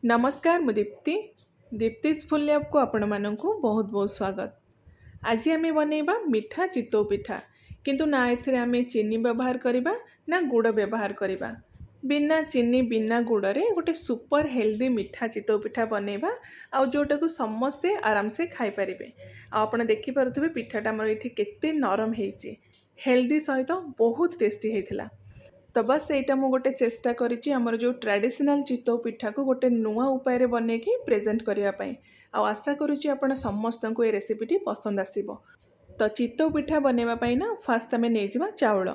नमस्कार मु Deepti दीप्तिज full lab को आपण मानक बहुत बहुत स्वागत। आज आम बनइबा मिठा चितौ पिठा किंतु ना एथिरे आम चीनी व्यवहार करबा ना गुड़ व्यवहार करबा। बिना चीनी बिना गुड़ रे गोटे सुपर हेल्दी मिठा चितौ पिठा बनइबा आउ जोटा को समस्ते आराम से खाई परिबे। आपण देखि पारुथिबे पिठाटा हमर एठी केते नरम हेची, हेल्दी सहित बहुत टेस्टी हेथिला। तो बस एटा मु गोटे चेष्टा करिछि हमर जो ट्रेडिशनल चितौ पिठा को गोटे नुआ उपाय रे बने कि प्रेजेंट करिया पई। आ आशा करूछि आपण समस्त को ए रेसिपीटी पसंद आसीबो। तो चितौ पिठा बनेबा पई ना फास्ट आमे नै जिबा चाउल।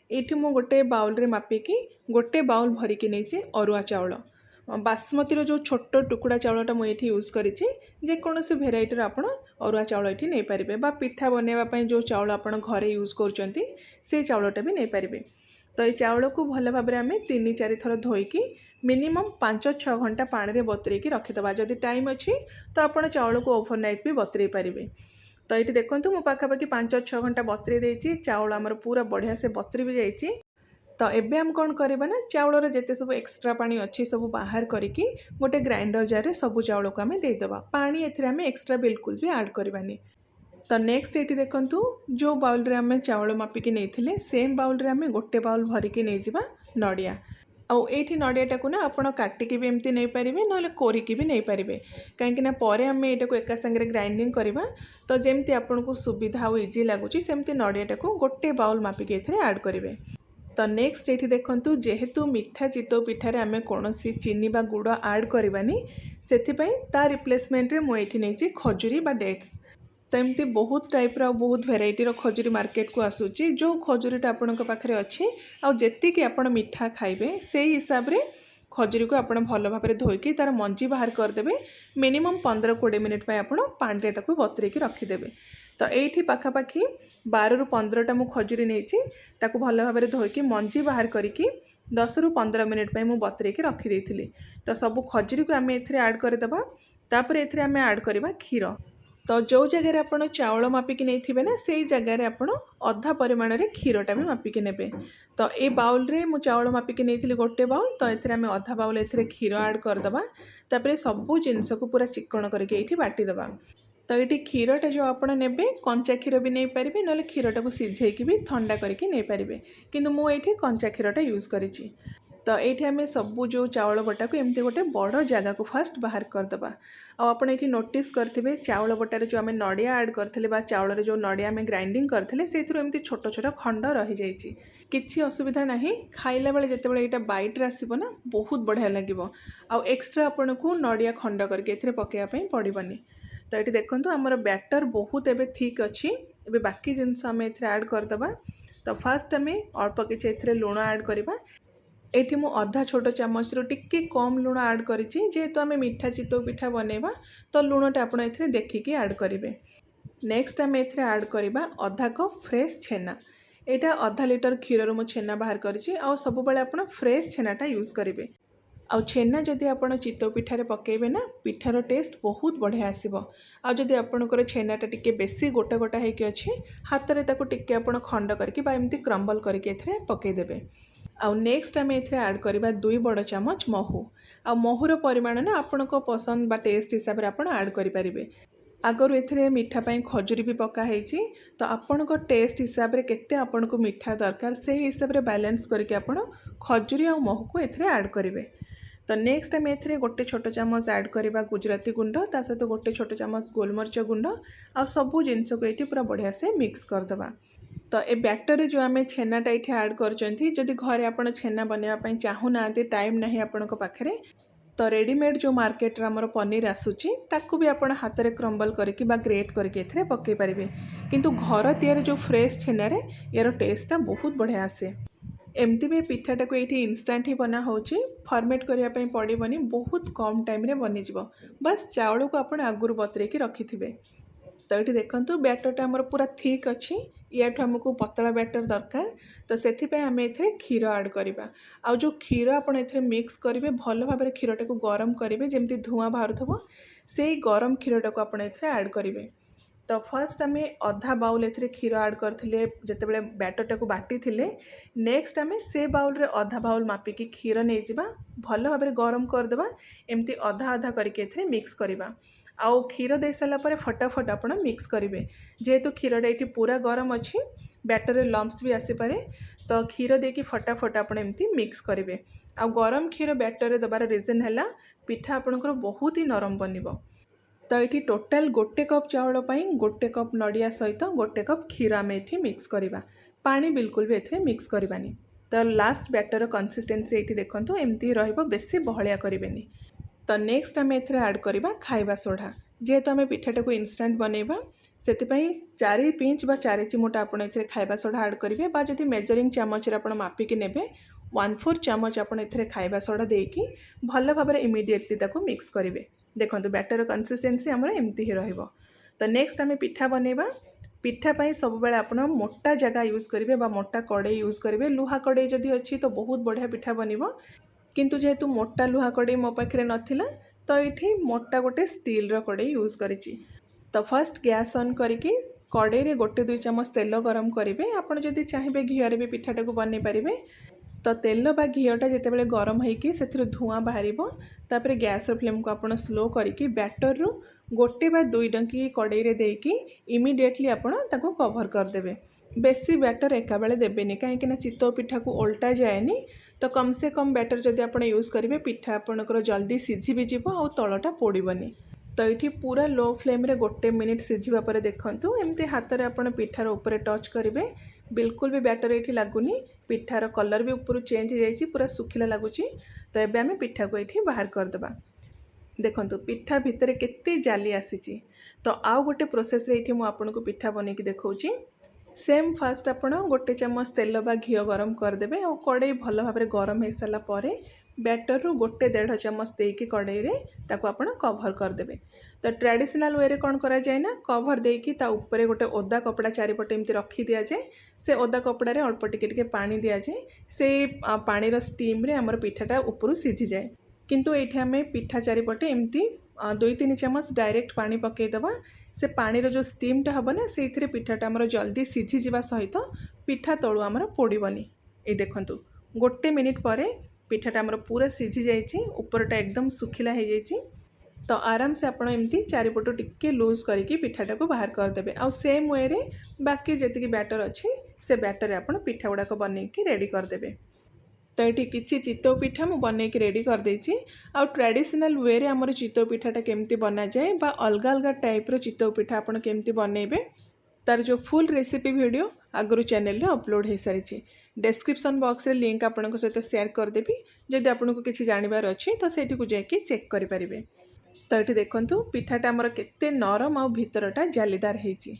एठी मु गोटे बाउल रे मापी कि गोटे बाउल भरी कि नैछि अरुआ चाउल। बासमती रो जो छोटो टुकुड़ा चाउलटा मु एठी यूज करिछि। जे कोनोसी भेराइटी रो आपण अरुआ चाउल एठी नै परिबे बा पिठा बनेबा पई जो चाउल आपण घरे यूज करचंती से चाउलटा भी नै परिबे। तो ये चाउल को भल भाव आम 3-4 थर धोईकी मिनिमम 5-6 घंटा पानी में बतुरेकी रखिदबा। जदि टाइम अच्छी तो आप चाउल को ओवरनाइट भी बतुरे पारे। तो ये देखो मु पाखापाखि 5-6 घंटा बतुरे देछि। चाउल आमर पूरा बढ़िया से बतुरी भी जाइए। तो एबे हम कौन करबा ना चाउलर जेते सब एक्स्ट्रा पानी अच्छी सब बाहर करिकी गोटे ग्राइंडर जार रे सब चाउल को आम देदेबा। पानी एथिरे आम एक्स्ट्रा बिल्कुल भी ऐड करबानी। तो नेक्स्ट ये देखूँ जो बाउल रे आम चाउल मापिकी नहीं सेम बाउल रे आम गोटे बाउल भरिकी नहीं जावा नड़िया। आउ एठी नड़ियाटा को ना आपण काटिकी भी एमती नहीं पारे ना कोरिकी भी नहीं पारे कहीं पर आम यहाँ को एका संगे ग्राइंडिंग करवा। तो जमती आपन को सुविधा और इजी लगुच सेमती नड़ियाटा को गोटे बाउल मापिकी एथिरे ऐड करेंगे। तो नेक्स्ट ये देखूँ जेहेतु मिठा चितौ पिठार आम कौन चीनी बा गुड़ ऐड करवानी से ता रिप्लेसमेंट रे मुझे नहीं खजुरी बा डेट्स। तो एमती बहुत टाइप रो बहुत भेराइटी रो खजुरी मार्केट को आसूची। जो खजुरीटा आपण पाखे अच्छी आउ जेतिकी आपण मिठा खाइबे से हिसाब रे खजुरी को आपण भल भाव में धोईकी तार मंजी बाहर करदेवे। मिनिमम 15-20 मिनिट पे आपण पानी रे ताकू बतुरेकी रखिदेवे। तो एठी पाखापाखि 12 ରୁ 15टा मु खजुरी नेछि ताकू भल भाव में धोईकी मंजी बाहर करिकी 10 ରୁ 15 मिनिट पे मु बतुरेकी रखी देइथिली। तो सब खजुरी को आम एथिरे ऐड करदेबा। तापर एथिरे आम ऐड करबा क्षीर। तो जो जगह आप चाउल मापिकी नहीं थे ना से जगह आप अधा परिमाण रे क्षीरटा भी मापिकी नेबे। तो ये बाउल रे मु चाउल मापिकी नहीं थी गोटे बाउल। तो ये आम अधा बाउल एथिरे क्षीर ऐड करदबा। तापर सबू जिनस को पूरा चिक्कण करके ये बाटीदबा। तो ये क्षीरटा जो आप नेबे कंचा क्षीर भी नहीं पारे ना क्षीरटा को सिझेकी भी ठंडा करके नहीं पारे किंतु मु ये कंचा क्षीरटा यूज करिछि। तो ये आम सबू जो चाउल बटा को एमती गोटे बड़ जगह को फास्ट बाहर करदबा। आपड़ ये नोटिस करेंगे चाउल बटारे जो आम नड़िया ऐड करते चाउल जो नड़िया आम ग्राइंडिंग करते से एमती छोट छोट खंड रही जाइए। किसी असुविधा ना खाइला बेले जिते यहाँ बाइट्रे आसब ना बहुत बढ़िया लगे। आउ एक्स्ट्रा आपन को नड़िया खंड करके पकड़ापी पड़ोनी। तो ये देखो आमर बैटर बहुत एवं थिक अच्छी। एवं बाकी जिनस आम ऐड करदबा। तो फास्ट आम अल्प किसी लुण ऐड करवा। एठी मु अधा छोट चामच रो टिके कम लुण ऐड करिछि जेहेतु आम मिठा चितौ पिठा बनैबा। तो लुणटा आपण एथिरे देखिकी ऐड करेंगे। नेक्स्ट आम एथिरे ऐड करबा आधा कप फ्रेश छेना। एटा आधा लिटर क्षीर रो मु छेना बाहर करिछि। आ सब बेले आपण फ्रेश छेनाटा यूज करेंगे। आउ छेना जदि आपण चितौ पिठारे पकेबे ना पिठार टेस्ट बहुत बढ़िया आसीबो। आ जदि आपणकर छेनाटा टिके बेसी गोटा गोटा हेकि अछि हाथ रे ताको टिके आपण खंड करके बा एमती क्रम्बल करके एथिरे पके देबे। आउ नेक्स्ट आम एथिरे ऐड करबा 2 बड़ चामच महू। आ महूर परिमाण ना आपण पसंद बा टेस्ट हिसाब रे आपण ऐड करि परिबे। आगर एथिरे मीठा पई खजुरी भी पका हेछि। तो आपण टेस्ट हिसाब रे केते आपण को मीठा दरकार से हिसाब रे बैलेंस करके आपण खजुरी आ महू को एथिरे ऐड करिवे। तो नेक्स्ट आम एथिरे गोटे छोट चामच ऐड करबा गुजराती गुंड ता सहित गोटे छोट चामच गोलमरिच गुंड आ सबू जिनस को एठी पूरा बढ़िया से मिक्स करदबा। तो ए बैटर जो आम छेनाटा ये ऐड करछंती जदि घरे आपण छेना बनवाई चाहू ना टाइम नहीं आपण पाखे तो रेडीमेड जो मार्केट आमर पनीर आसूची ताकू भी आपण हाथ में क्रम्बल करके बा ग्रेट करके एथिरे पकई पारिबे। किंतु घर तैयारी जो फ्रेश छेना रे यार टेस्टटा बहुत बढ़िया आसे। एमती भी पिठाटा को ये इंस्टांट ही बना होची फॉर्मेट करने पड़ोनी बहुत कम टाइम रे बनी जिवो। बस चाउल को आपण आगुरु बतरेकी रखिथिबे। तो ये देखो बैटरटा आमर पूरा थिक अच्छी। या आमको पतला बैटर दरकार। तो से आम ए क्षीर ऐड करवा। आ जो क्षीर आप मिक्स करेंगे भल भाव में क्षीरटा को गरम करेंगे जमी धूआं बाहर थो से गरम क्षीरटा को आप ऐड करेंगे। तो फर्स्ट आम अधा बाउल ए क्षीर आड करते जिते बैटरटा को बाटी नेक्स्ट आम से बाउल रे अधा बाउल मापिकी क्षीर नहीं जा भल भाव गरम करदे एमती अधा अधा करके मिक्स करवा आउ क्षीर दे सारापर फटाफट आप मिक्स करेंगे जेहेतु क्षीरटा ये पूरा गरम अच्छी बैटर रे लम्प्स भी आसीपे तो क्षीर देकी फटाफट आप मिक्स करेंगे आ गरम क्षीर बैटर दबार रिजन है पिठा आपणकर बहुत ही नरम बनिबो। तो ये टोटाल गोटे कप चाउल गोटे कप नड़िया सहित गोटे कप क्षीर आम ये मिक्स करवा पानी बिल्कुल भी ए मिक्स करवानी। तो लास्ट बैटर कंसिस्टेंसी ये देखो एमती बेसी बहलिया करें। तो नेक्स्ट आम ए आड करवा खाइबा सोडा जेहेतु आम पिठाटा को इनस्टांट बनइबा से 4 पिंच बा 4 चिमुटा आप खाइबा सोडा आड करेंगे बा जदि मेजरिंग चामच आप मापिकी नेबे 1/4 चामच आप खाइबा सोडा देकी भल भाव इमिडिएटली ताको मिक्स करेंगे। देखो बैटर कंसिस्टेंसी आमर एमती ही रहिबो। तो नेक्स्ट आम पिठा बनइबा पिठापाई सब बेले आप मोटा जगह यूज करेंगे बा मोटा कड़े यूज करेंगे लुहा कड़े जदि अच्छी तो बहुत बढ़िया पिठा बनिबो किंतु जेहेतु मोटा लुहा कड़े मो पाखे नथिला तो ये मोटा गोटे स्टील रो कड़े यूज करिछि। तो फर्स्ट गैस ऑन करके कड़े रे गोटे 2 चामच तेल गरम करेंगे आपड़ जदि चाहिए घीरे भी पिठाटा को बन पारे। तो तेल बा घीटा जिते गरम होगी से धुआं बाहर तापर गैस फ्लेम को आप स्लो करके बैटर रु गोटे बा 2 डंकी कड़े रे देकी इमिडिएटली आपको कवर करदे। बेसी बैटर एका बेले देबेनी कहीं चितौ पिठा को ओल्टा जाएनी तो कम से कम बैटर जदि आप यूज करेंगे पिठा आपणकर जल्दी सीझी भी जीव आ तलटा पोड़बनी। तो ये पूरा लो फ्लेम रे गोटे मिनिट सीझा पर देखूँ एमती हाथ में आप पिठार ऊपर टच करेंगे बिल्कुल भी बैटर ये लगुनि पिठार कलर भी ऊपर चेंज हो जाए पूरा सुखिला लगुच। तो ये आम पिठा को ये बाहर करदे देखो पिठा भितर केते जाली आसी। तो आउ गोटे प्रोसेस रे ये मुझे पिठा बनईकी देखौची सेम फास्ट आप गोटे चामच तेल बा घी गरम करदे और कड़े भल भाव गरम हो सारा पर बैटर रु गोटे 1.5 चामच देकी कड़े रे ताको आप कवर करदे। तो ट्रेडिशनल वे रे कौन करा जाए ना कवर देकी ता ऊपर गोटे ओदा कपड़ा चारिपटे एमती रखी दिया जाए से ओदा कपड़ा रे अल्प टिके पानी दिया जाए से पानी रो स्टीम रे हमर पिठाटा ऊपर सीझी जाए किंतु एठी आमे पिठा चारिपटे एमती 2-3 चामच डायरेक्ट पानी पकईदबा से पानी रो जो स्टीमटा हम ना से पिठाटा आमर जल्दी सीझी जावा सहित पिठा तलू आमर पोड़बनी। ये देखंतु गोटे मिनिट पर पिठाटा आमर पूरा सीझी जाइए ऊपरटा एकदम सुखिला हो जाइए। तो आराम से आपड़ एमती चारिपटू टिके लूज करके पिठाटा को बाहर करदे आ सेम वे रे बाकी जी बैटर अच्छी से बैटर आप पिठा गुड़ाक बनईकी रेडी करदे। तो ये किसी चितौ पिठा मु बनईकी रेडी कर देछि। आ ट्रेडिशनल वे रे हमर चितौ पिठाटा केमती बना जाए बा अलग अलग टाइप रो चितौ पिठा आपण केमती बनइबे तार जो फुल रेसिपी वीडियो आगु चैनल रे अपलोड हो सारी डिस्क्रिप्शन बॉक्स रे लिंक आपण सहित शेयर करदेवी जदि आपको किसी जानवर अच्छी तो सेठी को जाके चेक करि परिबे। तो ये देखंतु पिठाटा हमर केते नरम आ भितरटा जालीदार हेछि।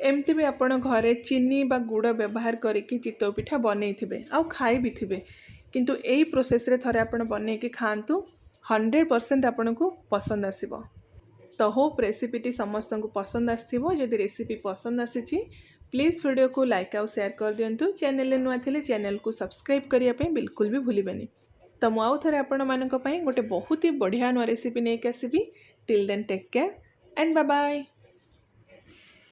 एमती भी आप घरे चीनी बा गुड़ व्यवहार करके चितौ पिठा बनई आ खाई भी थे किंतु यही प्रोसेस रे थरे आप बनईकी खातु 100% आपन को पसंद आसीबो। तो होप रेसिपीटी समस्त को पसंद आसथिबो। जदि रेसिपी पसंद आसी प्लीज़ वीडियो को लाइक आउ शेयर कर दिंतु। चैनल रे नुआ थिले चैनल को सब्सक्राइब करिया पे बिल्कुल भी भूलिबेनी। तो मु आउ थरे आपण मानक पई गोटे बहुत ही बढ़िया नुआ रेसिपी नहीं आसीबी। Till then take care and bye bye.